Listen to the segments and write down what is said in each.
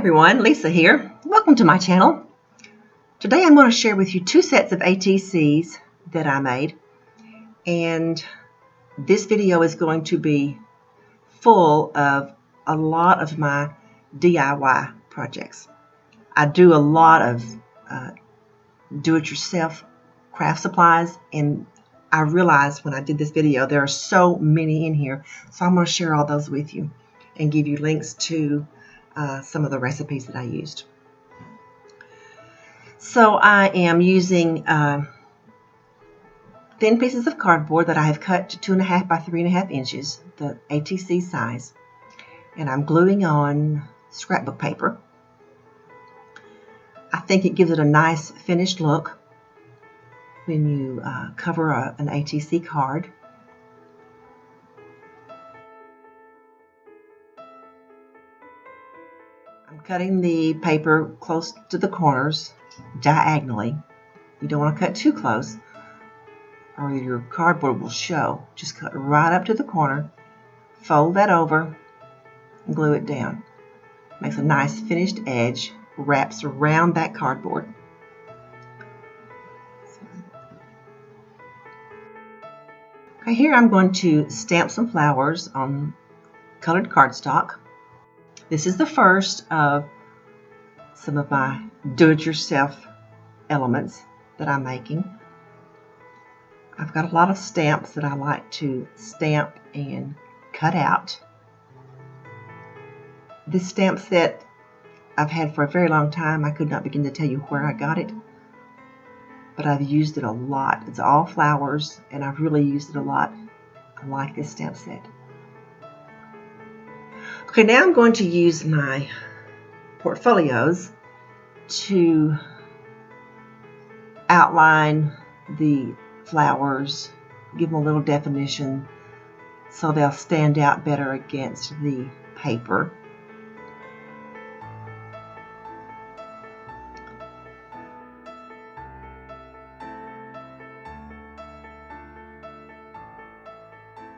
everyone, Lisa here. Welcome to my channel. Today I'm going to share with you two sets of ATCs that I made, and this video is going to be full of a lot of my DIY projects. I do a lot of do-it-yourself craft supplies, and I realized when I did this video there are so many in here, so I'm going to share all those with you and give you links to some of the recipes that I used. So I am using thin pieces of cardboard that I have cut to 2.5 by 3.5 inches, the ATC size, and I'm gluing on scrapbook paper. I think it gives it a nice finished look when you cover an ATC card. I'm cutting the paper close to the corners diagonally. You don't want to cut too close or your cardboard will show. Just cut right up to the corner, fold that over, and glue it down. Makes a nice finished edge, wraps around that cardboard. Okay, here I'm going to stamp some flowers on colored cardstock. This is the first of some of my do-it-yourself elements that I'm making. I've got a lot of stamps that I like to stamp and cut out. This stamp set I've had for a very long time. I could not begin to tell you where I got it, but I've used it a lot. It's all flowers, and I've really used it a lot. I like this stamp set. Okay, now I'm going to use my portfolios to outline the flowers, give them a little definition so they'll stand out better against the paper.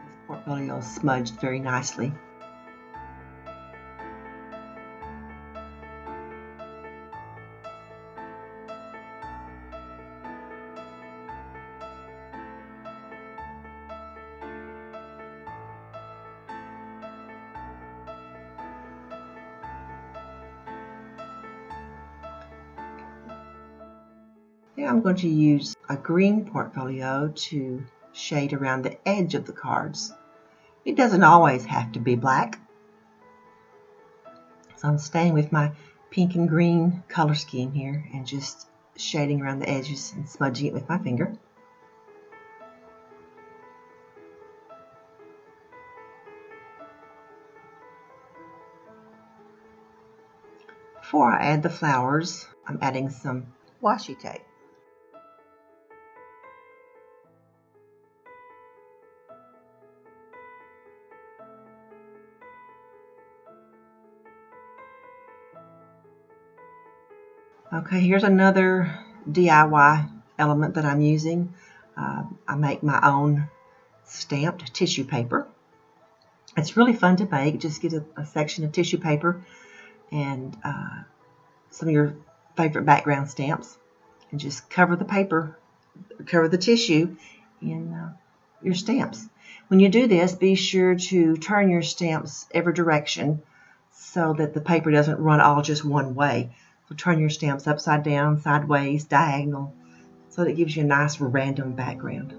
This portfolio is smudged very nicely. Now I'm going to use a green portfolio to shade around the edge of the cards. It doesn't always have to be black. So I'm staying with my pink and green color scheme here and just shading around the edges and smudging it with my finger. Before I add the flowers, I'm adding some washi tape. Okay, here's another DIY element that I'm using. I make my own stamped tissue paper. It's really fun to make. Just get a section of tissue paper and some of your favorite background stamps and just cover the paper, cover the tissue in your stamps. When you do this, be sure to turn your stamps every direction so that the paper doesn't run all just one way. So turn your stamps upside down, sideways, diagonal, so that it gives you a nice random background.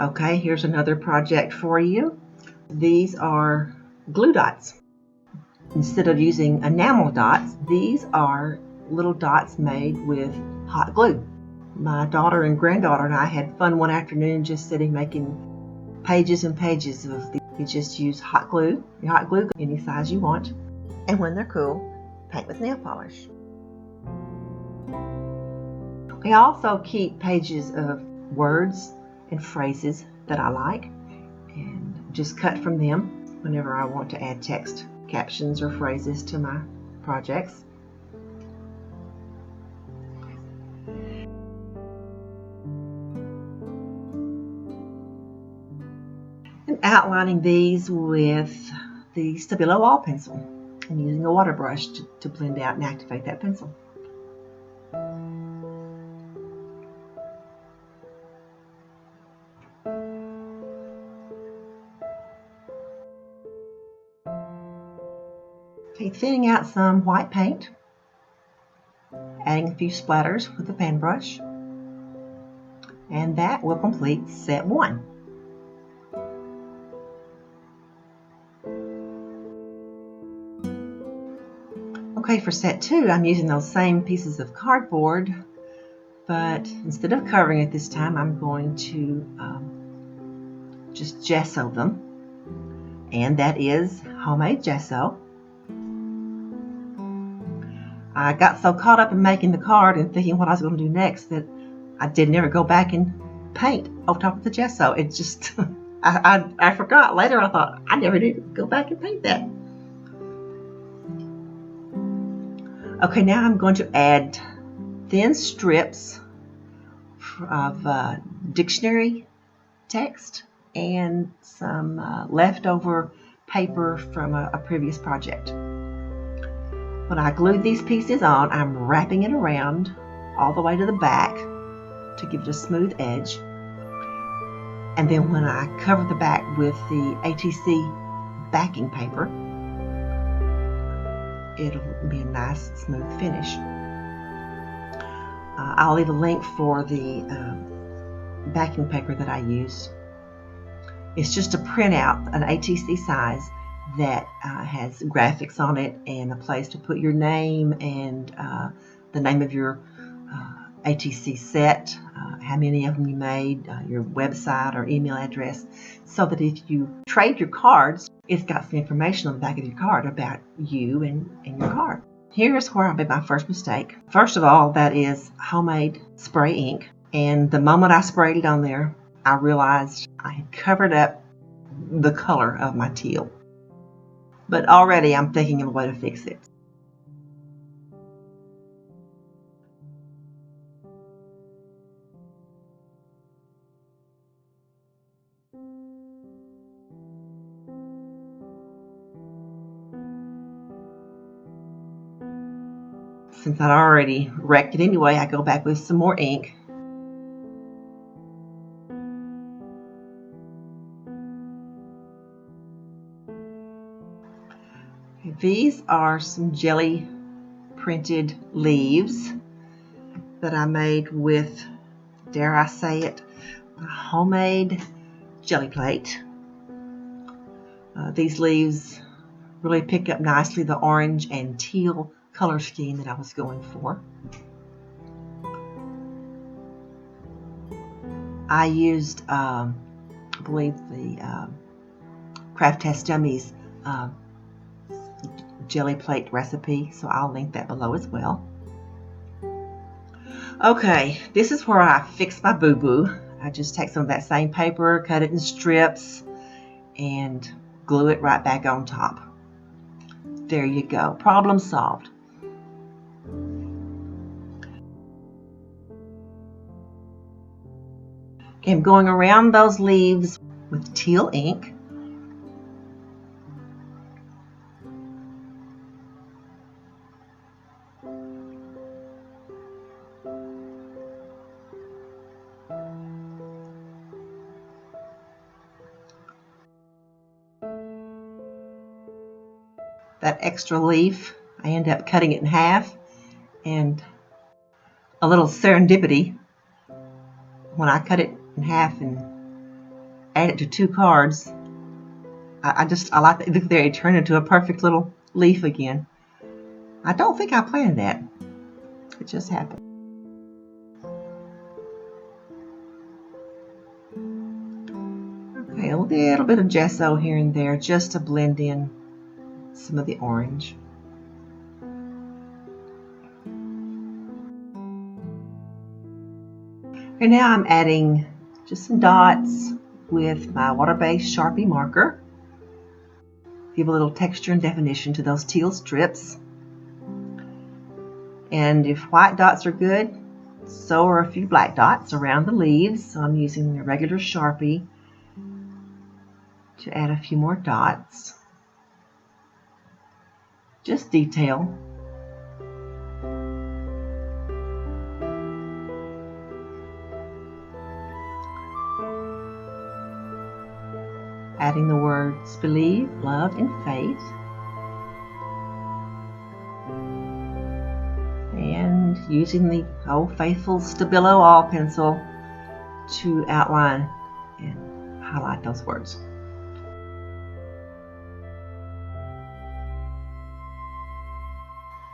Okay, here's another project for you. These are glue dots. Instead of using enamel dots, these are little dots made with hot glue. My daughter and granddaughter and I had fun one afternoon just sitting making pages and pages of these. You just use hot glue, your hot glue any size you want, and when they're cool, paint with nail polish. I also keep pages of words and phrases that I like and just cut from them whenever I want to add text, captions, or phrases to my projects. And outlining these with the Stabilo Wall pencil and using a water brush to blend out and activate that pencil. Okay, thinning out some white paint, adding a few splatters with a fan brush, and that will complete set 1. Okay, for set 2, I'm using those same pieces of cardboard, but instead of covering it this time, I'm going to just gesso them, and that is homemade gesso. I got so caught up in making the card and thinking what I was going to do next that I didn't ever go back and paint over top of the gesso. It just, I forgot. Later I thought, I never did go back and paint that. Okay, now I'm going to add thin strips of dictionary text and some leftover paper from a previous project. When I glued these pieces on, I'm wrapping it around all the way to the back to give it a smooth edge. And then when I cover the back with the ATC backing paper, it'll be a nice smooth finish. I'll leave a link for the backing paper that I use. It's just a printout, an ATC size, that has graphics on it and a place to put your name and the name of your ATC set, how many of them you made, your website or email address, so that if you trade your cards, it's got some information on the back of your card about you and your card. Here's where I made my first mistake. First of all, that is homemade spray ink. And the moment I sprayed it on there, I realized I had covered up the color of my teal. But already I'm thinking of a way to fix it. Since I'd already wrecked it anyway, I go back with some more ink. These are some Gelli printed leaves that I made with, dare I say it, a homemade Gelli plate. These leaves really pick up nicely the orange and teal color scheme that I was going for. I used, I believe, the Craft Test Dummies Gelli plate recipe, so I'll link that below as well. Okay, this is where I fix my boo-boo. I just take some of that same paper, cut it in strips, and glue it right back on top. There you go, problem solved. Okay, I'm going around those leaves with teal ink. That extra leaf, I end up cutting it in half, and a little serendipity, when I cut it in half and add it to 2 cards. I like that. Look there, it turned into a perfect little leaf again. I don't think I planned that. It just happened. Okay, a little bit of gesso here and there just to blend in some of the orange. And now I'm adding just some dots with my water-based Sharpie marker. Give a little texture and definition to those teal strips. And if white dots are good, so are a few black dots around the leaves. So I'm using a regular Sharpie to add a few more dots. Just detail. Adding the words believe, love, and faith. And using the old faithful Stabilo All pencil to outline and highlight those words.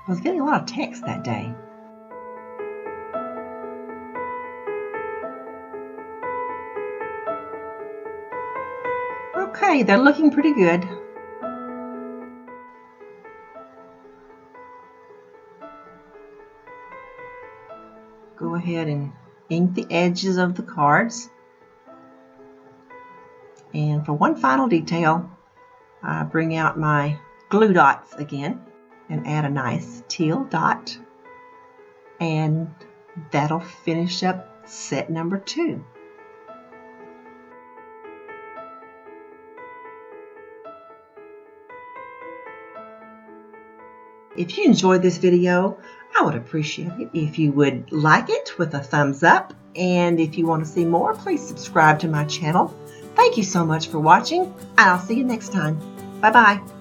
I was getting a lot of text that day. Okay, they're looking pretty good. Go ahead and ink the edges of the cards. And for one final detail, I bring out my glue dots again and add a nice teal dot. And that'll finish up set number 2. If you enjoyed this video, I would appreciate it if you would like it with a thumbs up. And if you want to see more, please subscribe to my channel. Thank you so much for watching, and I'll see you next time. Bye-bye.